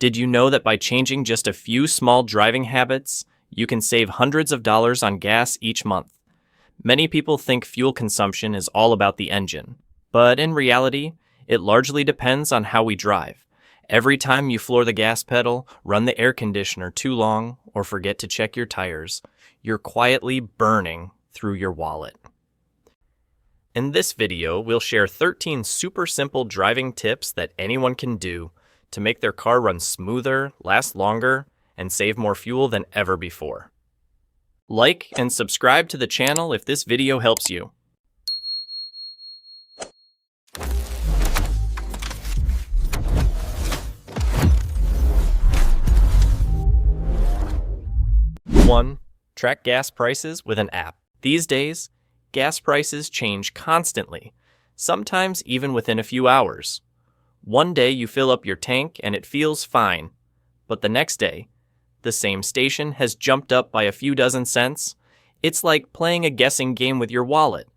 Did you know that by changing just a few small driving habits, you can save hundreds of dollars on gas each month? Many people think fuel consumption is all about the engine, but in reality, it largely depends on how we drive. Every time you floor the gas pedal, run the air conditioner too long, or forget to check your tires, you're quietly burning through your wallet. In this video, we'll share 13 super simple driving tips that anyone can do to make their car run smoother, last longer, and save more fuel than ever before. Like and subscribe to the channel if this video helps you. One, track gas prices with an app. These days, gas prices change constantly, sometimes even within a few hours. One day you fill up your tank and it feels fine, but the next day, the same station has jumped up by a few dozen cents. It's like playing a guessing game with your wallet.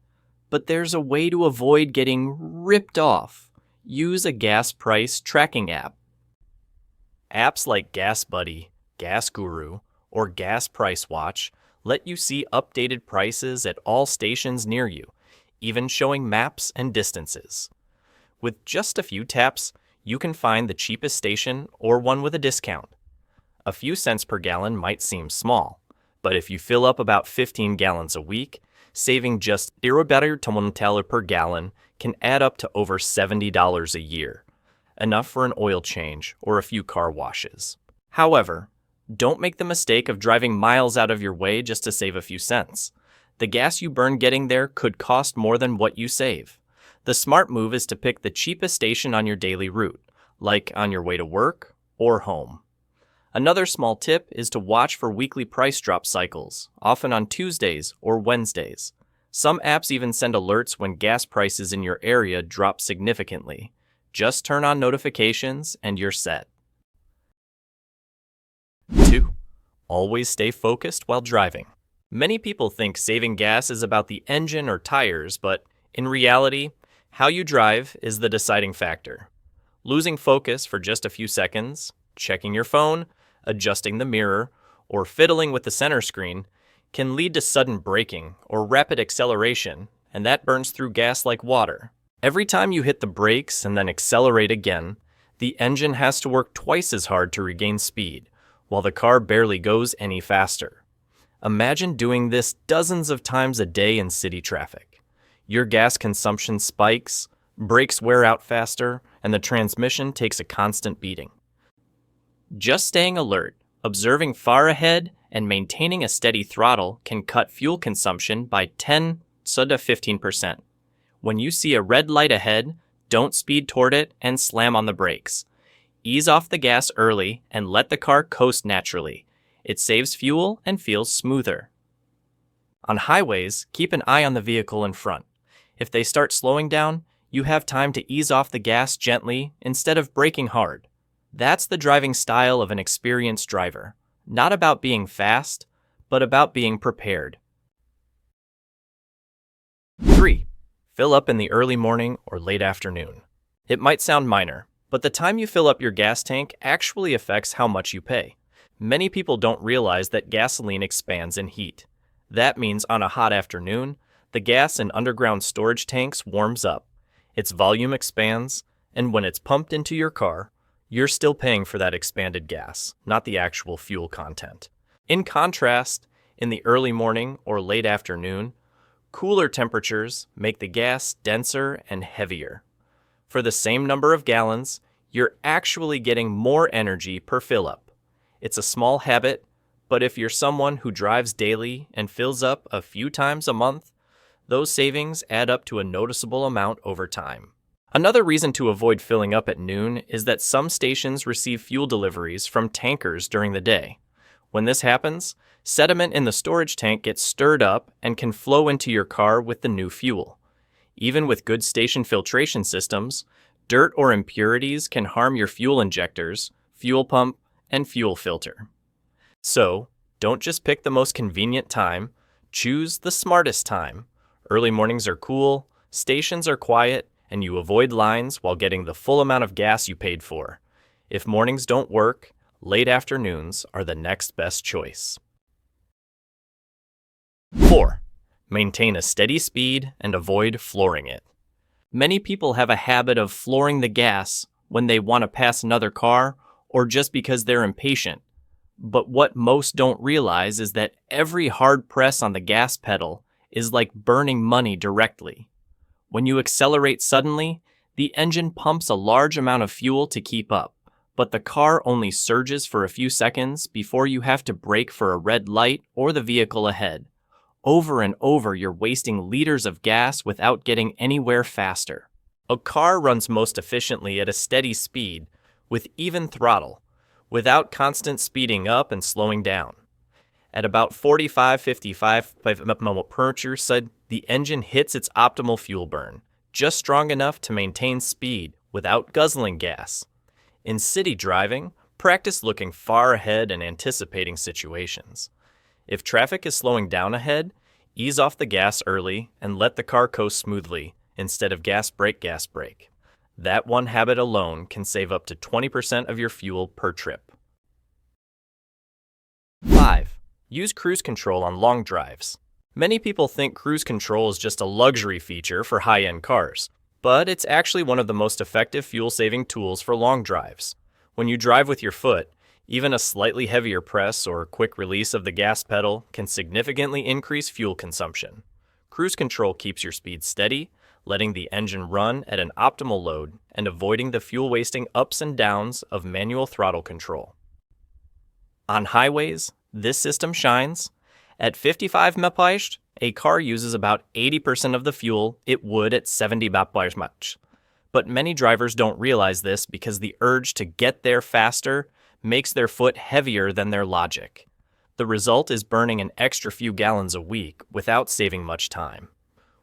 But there's a way to avoid getting ripped off. Use a gas price tracking app. Apps like Gas Buddy, Gas Guru, or Gas Price Watch let you see updated prices at all stations near you, even showing maps and distances. With just a few taps, you can find the cheapest station or one with a discount. A few cents per gallon might seem small, but if you fill up about 15 gallons a week, saving just $0 per gallon can add up to over $70 a year, enough for an oil change or a few car washes. However, don't make the mistake of driving miles out of your way just to save a few cents. The gas you burn getting there could cost more than what you save. The smart move is to pick the cheapest station on your daily route, like on your way to work or home. Another small tip is to watch for weekly price drop cycles, often on Tuesdays or Wednesdays. Some apps even send alerts when gas prices in your area drop significantly. Just turn on notifications and you're set. 2. Always stay focused while driving. Many people think saving gas is about the engine or tires, but in reality, how you drive is the deciding factor. Losing focus for just a few seconds, checking your phone, adjusting the mirror, or fiddling with the center screen can lead to sudden braking or rapid acceleration, and that burns through gas like water. Every time you hit the brakes and then accelerate again, the engine has to work twice as hard to regain speed, while the car barely goes any faster. Imagine doing this dozens of times a day in city traffic. Your gas consumption spikes, brakes wear out faster, and the transmission takes a constant beating. Just staying alert, observing far ahead, and maintaining a steady throttle can cut fuel consumption by 10 to 15%. When you see a red light ahead, don't speed toward it and slam on the brakes. Ease off the gas early and let the car coast naturally. It saves fuel and feels smoother. On highways, keep an eye on the vehicle in front. If they start slowing down, you have time to ease off the gas gently instead of braking hard. That's the driving style of an experienced driver. Not about being fast, but about being prepared. 3. Fill up in the early morning or late afternoon. It might sound minor, but the time you fill up your gas tank actually affects how much you pay. Many people don't realize that gasoline expands in heat. That means on a hot afternoon, the gas in underground storage tanks warms up, its volume expands, and when it's pumped into your car, you're still paying for that expanded gas, not the actual fuel content. In contrast, in the early morning or late afternoon, cooler temperatures make the gas denser and heavier. For the same number of gallons, you're actually getting more energy per fill-up. It's a small habit, but if you're someone who drives daily and fills up a few times a month, those savings add up to a noticeable amount over time. Another reason to avoid filling up at noon is that some stations receive fuel deliveries from tankers during the day. When this happens, sediment in the storage tank gets stirred up and can flow into your car with the new fuel. Even with good station filtration systems, dirt or impurities can harm your fuel injectors, fuel pump, and fuel filter. So, don't just pick the most convenient time, choose the smartest time. Early mornings are cool, stations are quiet, and you avoid lines while getting the full amount of gas you paid for. If mornings don't work, late afternoons are the next best choice. 4. Maintain a steady speed and avoid flooring it. Many people have a habit of flooring the gas when they want to pass another car or just because they're impatient. But what most don't realize is that every hard press on the gas pedal is like burning money directly. When you accelerate suddenly, the engine pumps a large amount of fuel to keep up, but the car only surges for a few seconds before you have to brake for a red light or the vehicle ahead. Over and over, you're wasting liters of gas without getting anywhere faster. A car runs most efficiently at a steady speed, with even throttle, without constant speeding up and slowing down. At about 45-55 mph, the engine hits its optimal fuel burn, just strong enough to maintain speed without guzzling gas. In city driving, practice looking far ahead and anticipating situations. If traffic is slowing down ahead, ease off the gas early and let the car coast smoothly instead of gas brake. That one habit alone can save up to 20% of your fuel per trip. 5. Use cruise control on long drives. Many people think cruise control is just a luxury feature for high-end cars, but it's actually one of the most effective fuel-saving tools for long drives. When you drive with your foot, even a slightly heavier press or quick release of the gas pedal can significantly increase fuel consumption. Cruise control keeps your speed steady, letting the engine run at an optimal load and avoiding the fuel-wasting ups and downs of manual throttle control. On highways, this system shines. At 55 mph, a car uses about 80% of the fuel it would at 70 mph. But many drivers don't realize this because the urge to get there faster makes their foot heavier than their logic. The result is burning an extra few gallons a week without saving much time.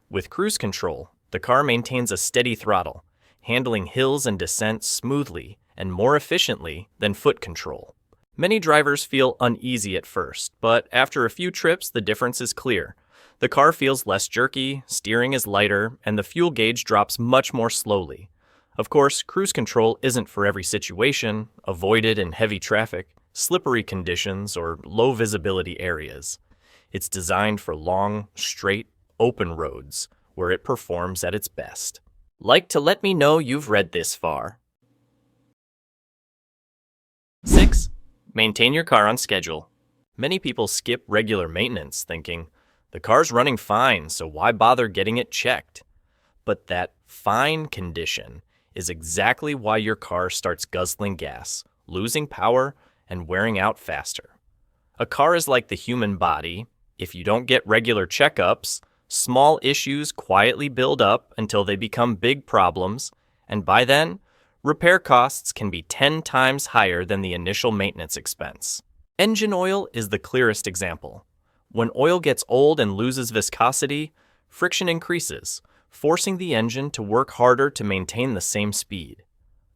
With cruise control, the car maintains a steady throttle, handling hills and descents smoothly and more efficiently than foot control. Many drivers feel uneasy at first, but after a few trips, the difference is clear. The car feels less jerky, steering is lighter, and the fuel gauge drops much more slowly. Of course, cruise control isn't for every situation, avoided in heavy traffic, slippery conditions, or low visibility areas. It's designed for long, straight, open roads, where it performs at its best. Like to let me know you've read this far. 6. Maintain your car on schedule. Many people skip regular maintenance thinking, the car's running fine, so why bother getting it checked? But that fine condition is exactly why your car starts guzzling gas, losing power, and wearing out faster. A car is like the human body. If you don't get regular checkups, small issues quietly build up until they become big problems, and by then, repair costs can be 10 times higher than the initial maintenance expense. Engine oil is the clearest example. When oil gets old and loses viscosity, friction increases, forcing the engine to work harder to maintain the same speed.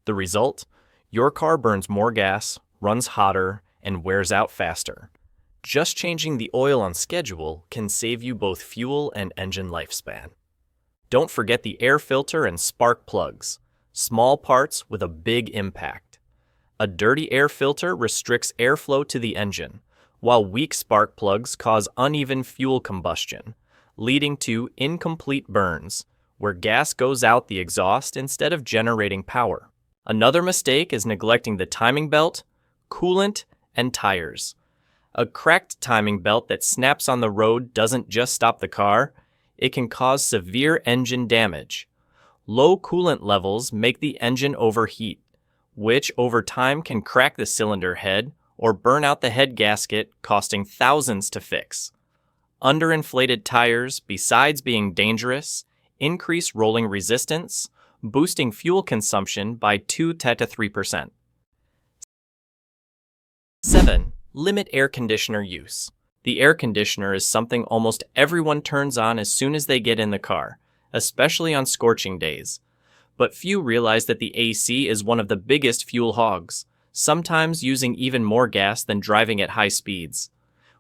The result? Your car burns more gas, runs hotter, and wears out faster. Just changing the oil on schedule can save you both fuel and engine lifespan. Don't forget the air filter and spark plugs. Small parts with a big impact. A dirty air filter restricts airflow to the engine, while weak spark plugs cause uneven fuel combustion, leading to incomplete burns, where gas goes out the exhaust instead of generating power. Another mistake is neglecting the timing belt, coolant, and tires. A cracked timing belt that snaps on the road doesn't just stop the car, it can cause severe engine damage. Low coolant levels make the engine overheat, which over time can crack the cylinder head or burn out the head gasket, costing thousands to fix. Underinflated tires, besides being dangerous, increase rolling resistance, boosting fuel consumption by 2 to 3%. 7. Limit air conditioner use. The air conditioner is something almost everyone turns on as soon as they get in the car, especially on scorching days. But few realize that the AC is one of the biggest fuel hogs, sometimes using even more gas than driving at high speeds.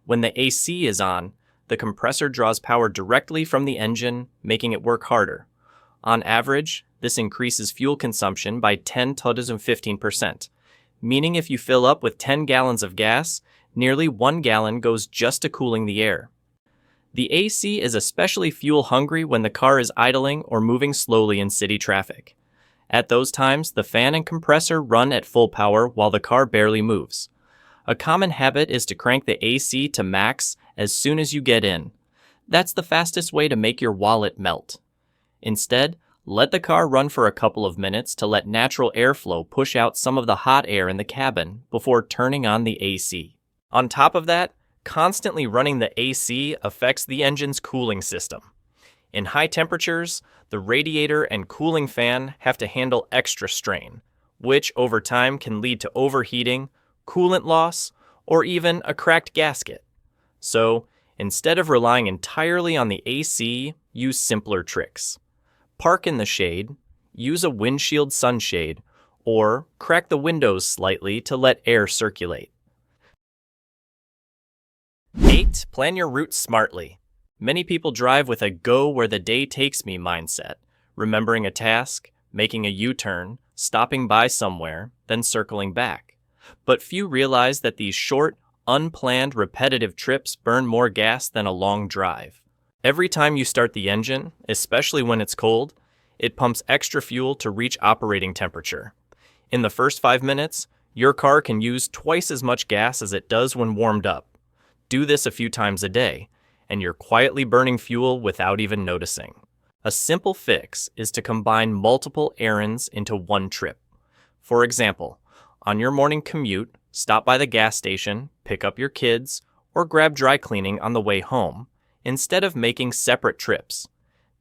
When the AC is on, the compressor draws power directly from the engine, making it work harder. On average, this increases fuel consumption by 10 to 15%, meaning if you fill up with 10 gallons of gas, nearly 1 gallon goes just to cooling the air. The AC is especially fuel hungry when the car is idling or moving slowly in city traffic. At those times, the fan and compressor run at full power while the car barely moves. A common habit is to crank the AC to max as soon as you get in. That's the fastest way to make your wallet melt. Instead, let the car run for a couple of minutes to let natural airflow push out some of the hot air in the cabin before turning on the AC. On top of that, constantly running the AC affects the engine's cooling system. In high temperatures, the radiator and cooling fan have to handle extra strain, which over time can lead to overheating, coolant loss, or even a cracked gasket. So, instead of relying entirely on the AC, use simpler tricks. Park in the shade, use a windshield sunshade, or crack the windows slightly to let air circulate. 8. Plan your route smartly. Many people drive with a go where the day takes me mindset, remembering a task, making a U-turn, stopping by somewhere, then circling back. But few realize that these short, unplanned, repetitive trips burn more gas than a long drive. Every time you start the engine, especially when it's cold, it pumps extra fuel to reach operating temperature. In the first 5 minutes, your car can use twice as much gas as it does when warmed up. Do this a few times a day, and you're quietly burning fuel without even noticing. A simple fix is to combine multiple errands into one trip. For example, on your morning commute, stop by the gas station, pick up your kids, or grab dry cleaning on the way home, instead of making separate trips.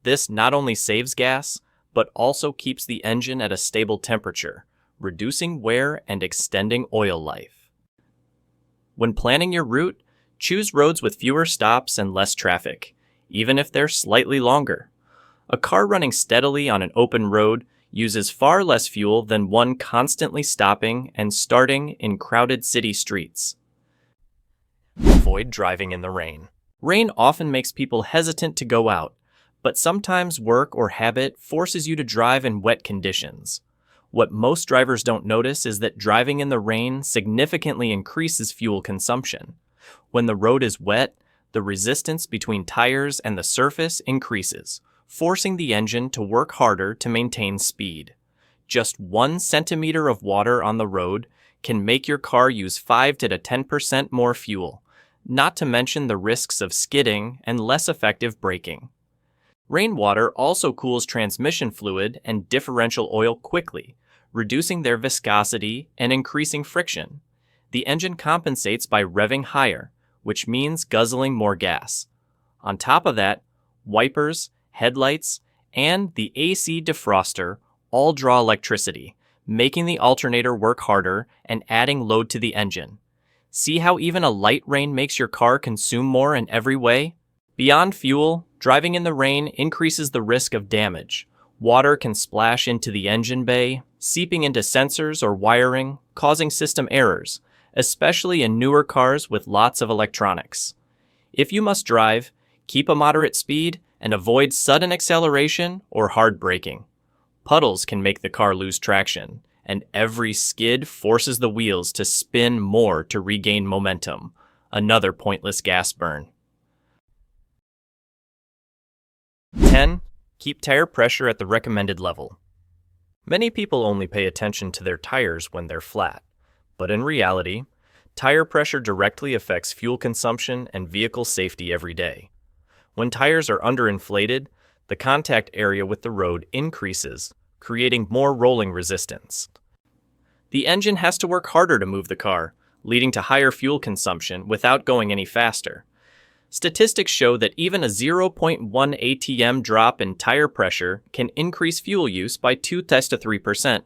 This not only saves gas, but also keeps the engine at a stable temperature, reducing wear and extending oil life. When planning your route, choose roads with fewer stops and less traffic, even if they're slightly longer. A car running steadily on an open road uses far less fuel than one constantly stopping and starting in crowded city streets. Avoid driving in the rain. Rain often makes people hesitant to go out, but sometimes work or habit forces you to drive in wet conditions. What most drivers don't notice is that driving in the rain significantly increases fuel consumption. When the road is wet, the resistance between tires and the surface increases, forcing the engine to work harder to maintain speed. Just 1 centimeter of water on the road can make your car use 5 to 10% more fuel, not to mention the risks of skidding and less effective braking. Rainwater also cools transmission fluid and differential oil quickly, reducing their viscosity and increasing friction. The engine compensates by revving higher, which means guzzling more gas. On top of that, wipers, headlights, and the AC defroster all draw electricity, making the alternator work harder and adding load to the engine. See how even a light rain makes your car consume more in every way? Beyond fuel, driving in the rain increases the risk of damage. Water can splash into the engine bay, seeping into sensors or wiring, causing system errors, especially in newer cars with lots of electronics. If you must drive, keep a moderate speed and avoid sudden acceleration or hard braking. Puddles can make the car lose traction, and every skid forces the wheels to spin more to regain momentum, another pointless gas burn. 10. Keep tire pressure at the recommended level. Many people only pay attention to their tires when they're flat, but in reality, tire pressure directly affects fuel consumption and vehicle safety every day. When tires are underinflated, the contact area with the road increases, creating more rolling resistance. The engine has to work harder to move the car, leading to higher fuel consumption without going any faster. Statistics show that even a 0.1 atm drop in tire pressure can increase fuel use by 2 to 3%,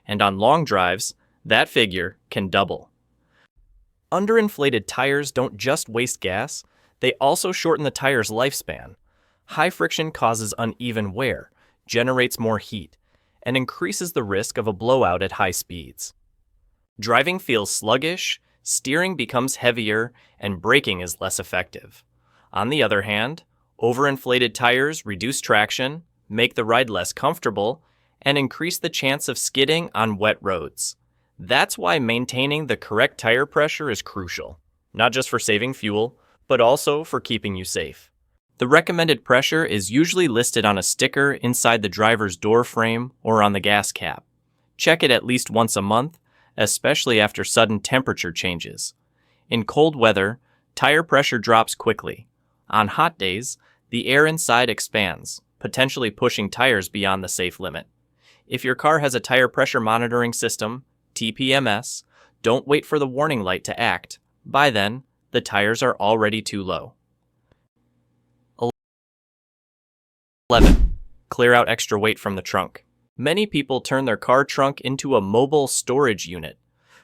and on long drives, that figure can double. Underinflated tires don't just waste gas, they also shorten the tire's lifespan. High friction causes uneven wear, generates more heat, and increases the risk of a blowout at high speeds. Driving feels sluggish, steering becomes heavier, and braking is less effective. On the other hand, overinflated tires reduce traction, make the ride less comfortable, and increase the chance of skidding on wet roads. That's why maintaining the correct tire pressure is crucial, not just for saving fuel, but also for keeping you safe. The recommended pressure is usually listed on a sticker inside the driver's door frame or on the gas cap. Check it at least once a month, especially after sudden temperature changes. In cold weather, tire pressure drops quickly. On hot days, the air inside expands, potentially pushing tires beyond the safe limit. If your car has a tire pressure monitoring system, TPMS, don't wait for the warning light to act. By then, the tires are already too low. 11. Clear out extra weight from the trunk. Many people turn their car trunk into a mobile storage unit,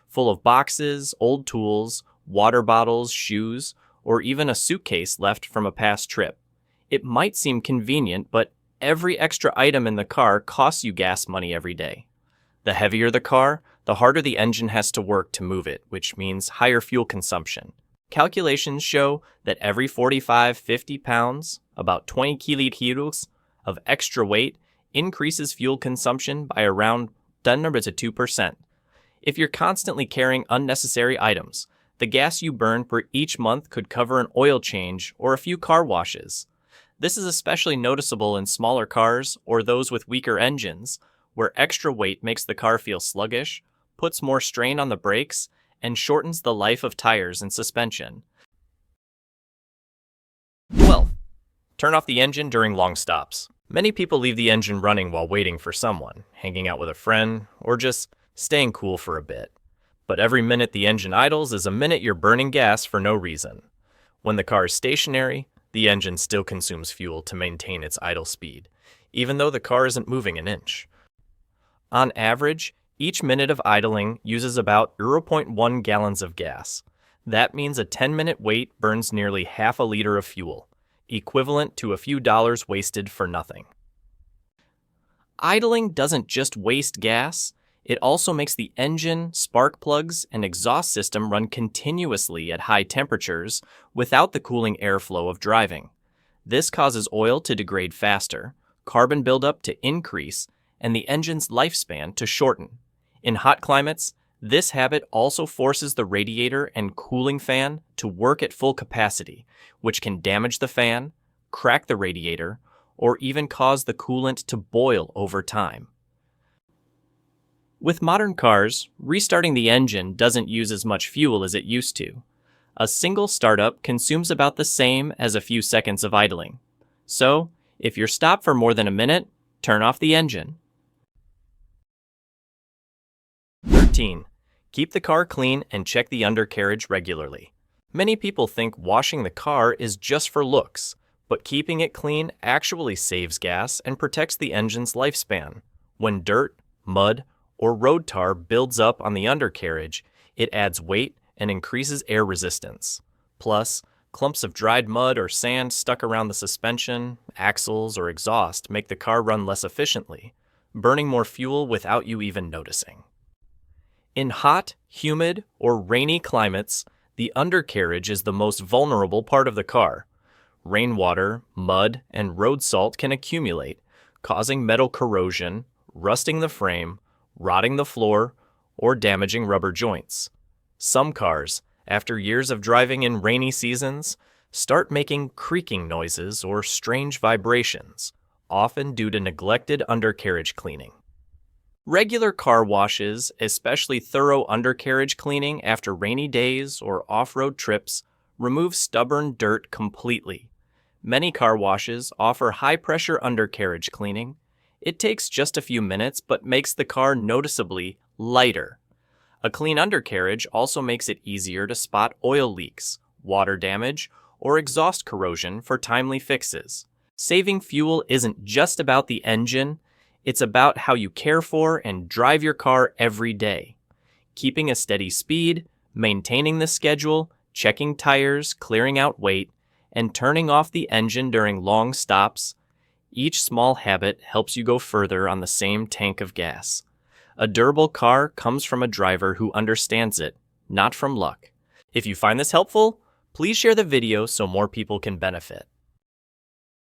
full of boxes, old tools, water bottles, shoes, or even a suitcase left from a past trip. It might seem convenient, but every extra item in the car costs you gas money every day. The heavier the car, the harder the engine has to work to move it, which means higher fuel consumption. Calculations show that every 45-50 pounds, about 20 kilos of extra weight, increases fuel consumption by around 2%. If you're constantly carrying unnecessary items, the gas you burn per each month could cover an oil change or a few car washes. This is especially noticeable in smaller cars or those with weaker engines, where extra weight makes the car feel sluggish, puts more strain on the brakes, and shortens the life of tires and suspension. 12. Turn off the engine during long stops. Many people leave the engine running while waiting for someone, hanging out with a friend, or just staying cool for a bit. But every minute the engine idles is a minute you're burning gas for no reason. When the car is stationary, the engine still consumes fuel to maintain its idle speed, even though the car isn't moving an inch. On average, each minute of idling uses about 0.1 gallons of gas. That means a 10-minute wait burns nearly half a liter of fuel, equivalent to a few dollars wasted for nothing. Idling doesn't just waste gas, it also makes the engine, spark plugs, and exhaust system run continuously at high temperatures without the cooling airflow of driving. This causes oil to degrade faster, carbon buildup to increase, and the engine's lifespan to shorten. In hot climates, this habit also forces the radiator and cooling fan to work at full capacity, which can damage the fan, crack the radiator, or even cause the coolant to boil over time. With modern cars, restarting the engine doesn't use as much fuel as it used to. A single startup consumes about the same as a few seconds of idling. So, if you're stopped for more than a minute, turn off the engine. 13. Keep the car clean and check the undercarriage regularly. Many people think washing the car is just for looks, but keeping it clean actually saves gas and protects the engine's lifespan. When dirt, mud, or road tar builds up on the undercarriage, it adds weight and increases air resistance. Plus, clumps of dried mud or sand stuck around the suspension, axles, or exhaust make the car run less efficiently, burning more fuel without you even noticing. In hot, humid, or rainy climates, the undercarriage is the most vulnerable part of the car. Rainwater, mud, and road salt can accumulate, causing metal corrosion, rusting the frame, rotting the floor, or damaging rubber joints. Some cars, after years of driving in rainy seasons, start making creaking noises or strange vibrations, often due to neglected undercarriage cleaning. Regular car washes, especially thorough undercarriage cleaning after rainy days or off-road trips, remove stubborn dirt completely. Many car washes offer high-pressure undercarriage cleaning. It takes just a few minutes but makes the car noticeably lighter. A clean undercarriage also makes it easier to spot oil leaks, water damage, or exhaust corrosion for timely fixes. Saving fuel isn't just about the engine, it's about how you care for and drive your car every day. Keeping a steady speed, maintaining the schedule, checking tires, clearing out weight, and turning off the engine during long stops, each small habit helps you go further on the same tank of gas. A durable car comes from a driver who understands it, not from luck. If you find this helpful, please share the video so more people can benefit.